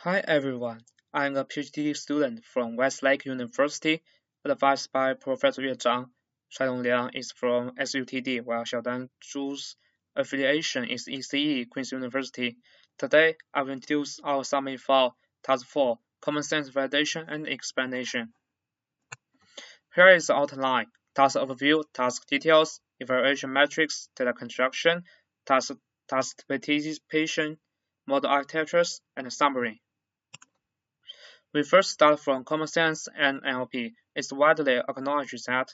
Hi everyone, I'm a PhD student from Westlake University, advised by Professor Yue Zhang. Shaidong Liang is from SUTD, while Xiaodan Zhu's affiliation is ECE, Queen's University. Today, I will introduce our COLING&SemEval Task 4, Common Sense Validation and Explanation. Here is the outline: task overview, task details, evaluation metrics, data construction, task participation, model architectures, and summary. We first start from common sense and NLP. It's widely acknowledged that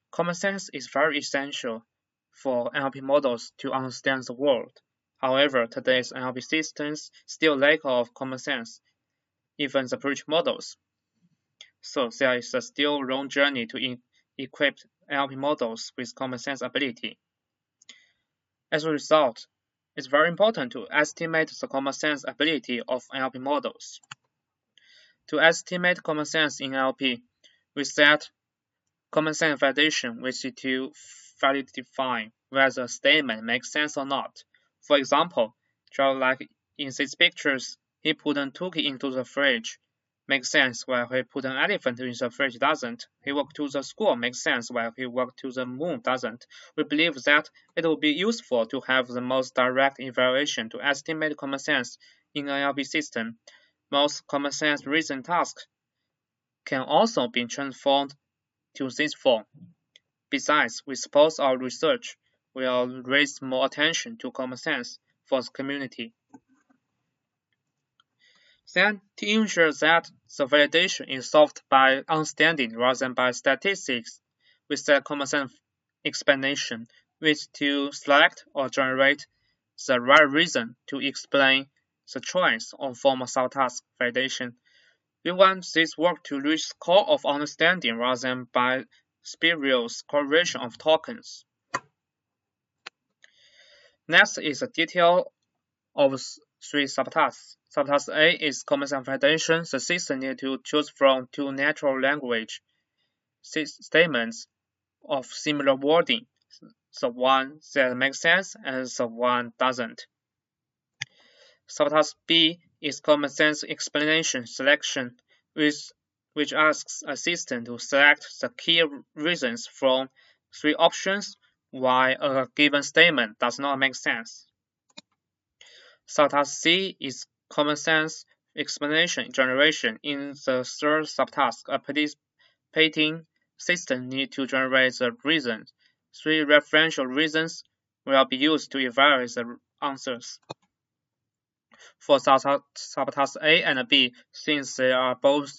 common sense is very essential for NLP models to understand the world. However, today's NLP systems still lack of common sense, even the bridge models. So there is a still long journey to equip NLP models with common sense ability. As a result, it's very important to estimate the common sense ability of NLP models. To estimate common sense in NLP, we set common sense validation, which is to define whether a statement makes sense or not. For example, just like in these pictures, he put a turkey into the fridge makes sense, while he put an elephant in the fridge doesn't. He walked to the school makes sense, while he walked to the moon doesn't. We believe that it will be useful to have the most direct evaluation to estimate common sense in an NLP system. Most common sense reason tasks can also be transformed to this form. Besides, we suppose our research will raise more attention to common sense for the community. Then, to ensure that the validation is solved by understanding rather than by statistics, we set common sense explanation, which to select or generate the right reason to explain the choice on formal subtask validation. We want this work to reach the core of understanding rather than by spurious correlation of tokens. Next is a detail of three subtasks. Subtask A is common sense validation. The system needs to choose from two natural language statements of similar wording, the one that makes sense and the one doesn't. Subtask B is common sense explanation selection, which asks a system to select the key reasons from three options why a given statement does not make sense. Subtask C is common sense explanation generation. In the third subtask, a participating system needs to generate the reasons. Three referential reasons will be used to evaluate the answers. For subtasks A and B, since they are both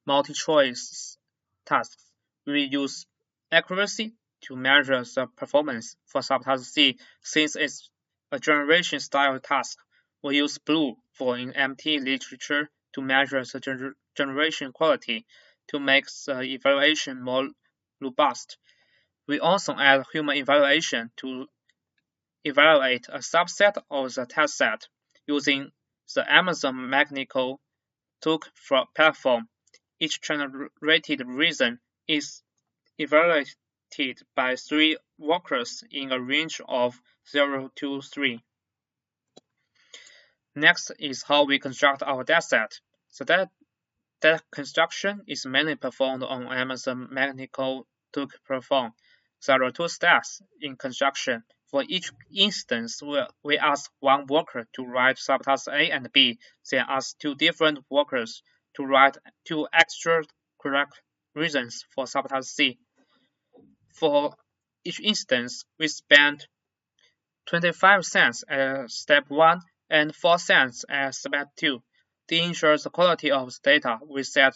multi-choice tasks, we use accuracy to measure the performance. For subtask C, since it's a generation-style task, we use BLUE for in MT literature to measure the generation quality to make the evaluation more robust. We also add human evaluation to evaluate a subset of the test set using the Amazon Mechanical Turk platform. Each generated reason is evaluated by three workers in a range of 0 to 3. Next is how we construct our dataset. The data construction is mainly performed on Amazon Mechanical Turk platform. There are two steps in construction. For each instance, we ask one worker to write subtask A and B, then ask two different workers to write two extra correct reasons for subtask C. For each instance, we spend 25 cents at step 1 and 4 cents at step 2. To ensure the quality of the data, we set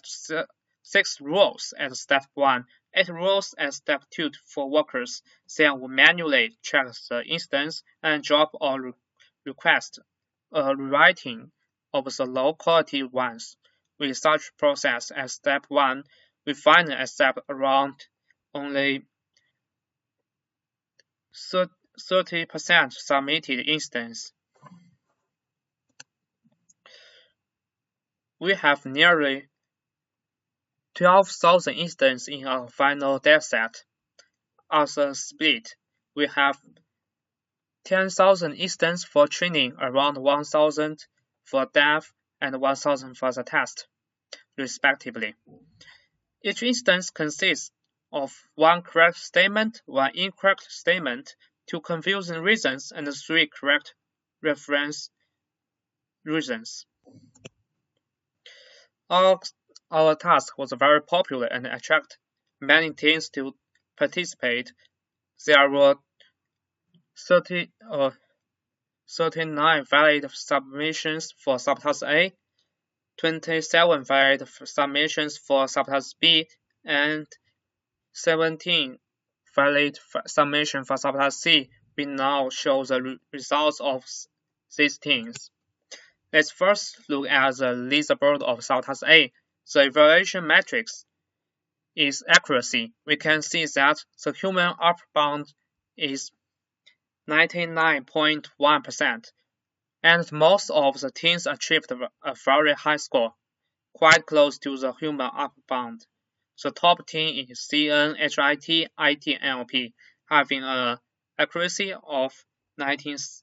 6 rows at step 1, 8 rows at step 2 for workers. Then we manually check the instance and drop or request a rewriting of the low quality ones. With such process at step 1, we finally accept around only 30% submitted instance. We have nearly 12,000 instances in our final dataset. As a split, we have 10,000 instances for training, around 1,000 for dev, and 1000 for the test, respectively. Each instance consists of one correct statement, one incorrect statement, two confusing reasons, and three correct reference reasons. Our task was very popular and attracted many teams to participate. There were 39 valid submissions for subtask A, 27 valid submissions for subtask B, and 17 valid submissions for subtask C. We now show the results of these teams. Let's first look at the leaderboard of subtask A. The evaluation matrix is accuracy. We can see that the human upper bound is 99.1%, and most of the teams achieved a very high score, quite close to the human upper bound. The top team is CN, HIT, IT, and NLP, having an accuracy of 97%,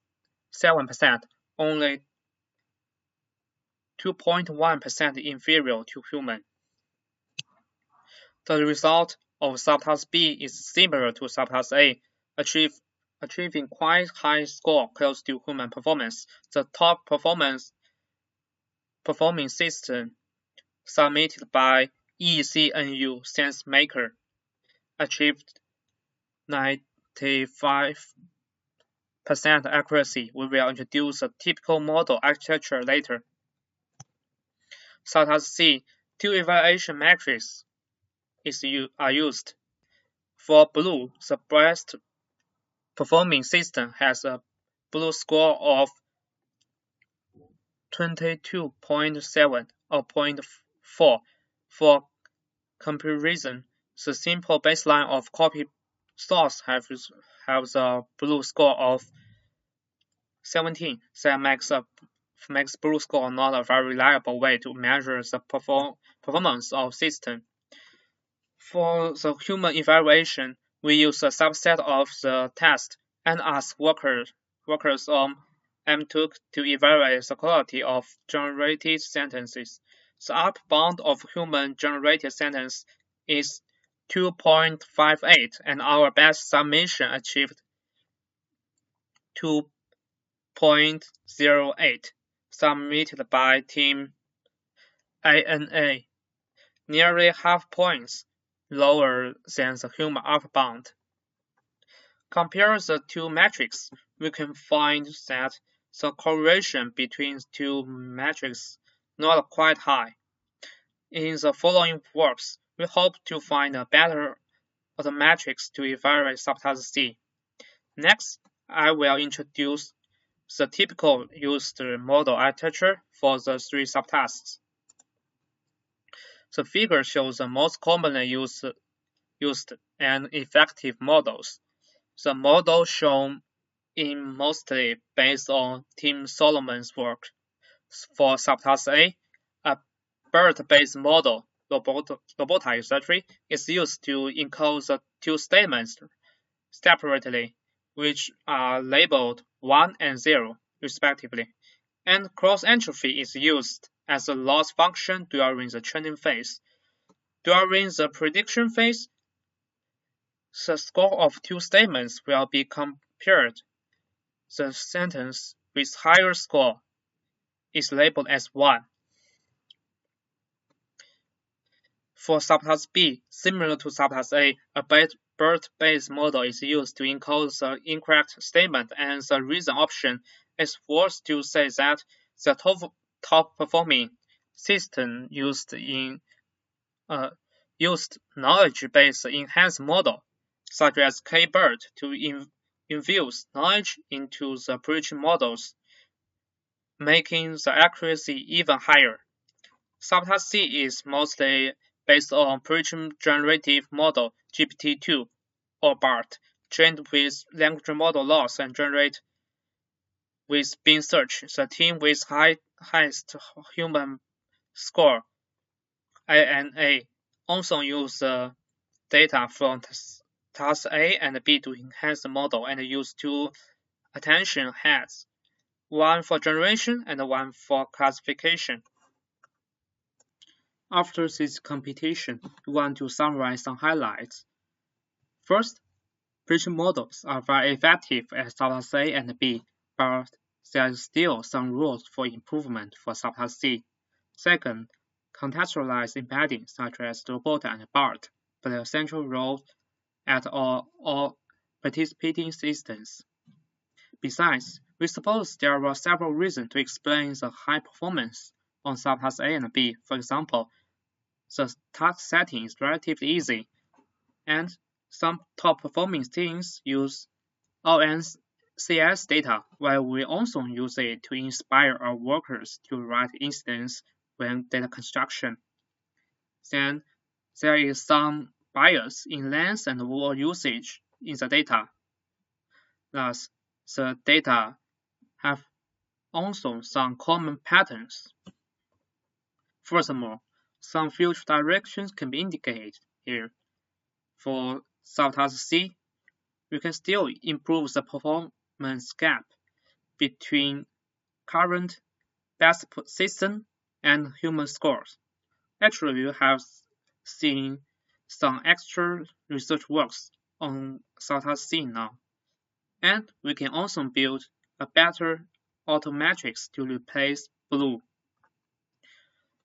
only 2.1% inferior to human. The result of subtask B is similar to subtask A, achieving quite high score close to human performance. The top performing system submitted by ECNU SenseMaker achieved 95% accuracy. We will introduce a typical model architecture later. Subtask C, two evaluation metrics are used. For blue, the best performing system has a blue score of 22.7 or 0.4. For comparison, the simple baseline of copy source has a blue score of 17. That makes blue score not a very reliable way to measure the performance of system. For the human evaluation, we use a subset of the test and ask workers on mTOOK to evaluate the quality of generated sentences. The upper bound of human-generated sentence is 2.58, and our best submission achieved 2.08, submitted by Team ANA, nearly half points lower than the human upper bound. Compare the two metrics, we can find that the correlation between two metrics not quite high. In the following works, we hope to find a better metrics to evaluate subtask C. Next, I will introduce the typical used model architecture for the three subtasks. The figure shows the most commonly used and effective models. The model shown is mostly based on Tim Solomon's work. For subtask A, a BERT-based model, Robota etc., is used to encode the two statements separately, which are labeled 1 and 0, respectively, and cross-entropy is used as a loss function during the training phase. During the prediction phase, the score of two statements will be compared. The sentence with higher score is labeled as 1. For subtask B, similar to subtask A, a BERT-based model is used to encode the incorrect statement, and the reason option is forced to say that the top-performing system used knowledge-based enhanced model, such as K-BERT, to infuse knowledge into the prediction models, making the accuracy even higher. Subtask C is mostly based on prediction generative model GPT-2 or BART, trained with language model loss and generate with Bing search. The team with highest human score, ANA, also use the data from task A and B to enhance the model and use two attention heads one for generation and one for classification. After this competition, we want to summarize some highlights. First, prediction models are very effective at subtask A and B, but there are still some room for improvement for subtask C. Second, contextualized embeddings such as robot and BART play a central role at all participating systems. Besides, we suppose there were several reasons to explain the high performance on subtasks A and B. For example, the task setting is relatively easy, and some top-performing teams use ONCS data, while we also use it to inspire our workers to write incidents when data construction. Then there is some bias in length and word usage in the data. Thus, the data have also some common patterns. Furthermore, some future directions can be indicated here. For subtask C, we can still improve the performance gap between current best system and human scores. Actually, we have seen some extra research works on subtask C now, and we can also build a better automatrix to replace blue.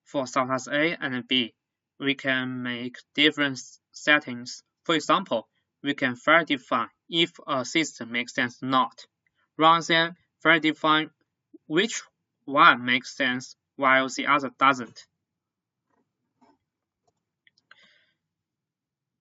For subtask A and B, we can make different settings. For example, we can fair define if a system makes sense or not, rather than fair define which one makes sense while the other doesn't.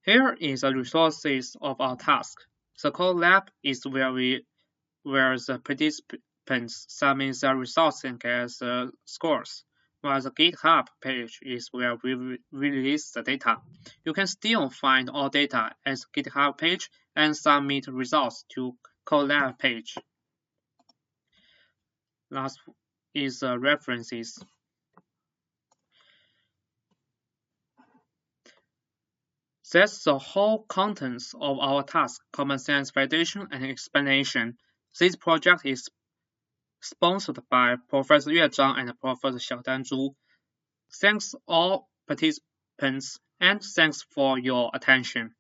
Here is the resources of our task. The code lab is where the participants submit their results and get the scores, while the GitHub page is where we release the data. You can still find all data at the GitHub page and submit results to CoLab page. Last is references. That's the whole contents of our task, Commonsense validation and explanation. This project is sponsored by Professor Yue Zhang and Professor Xiaodan Zhu. Thanks all participants and thanks for your attention.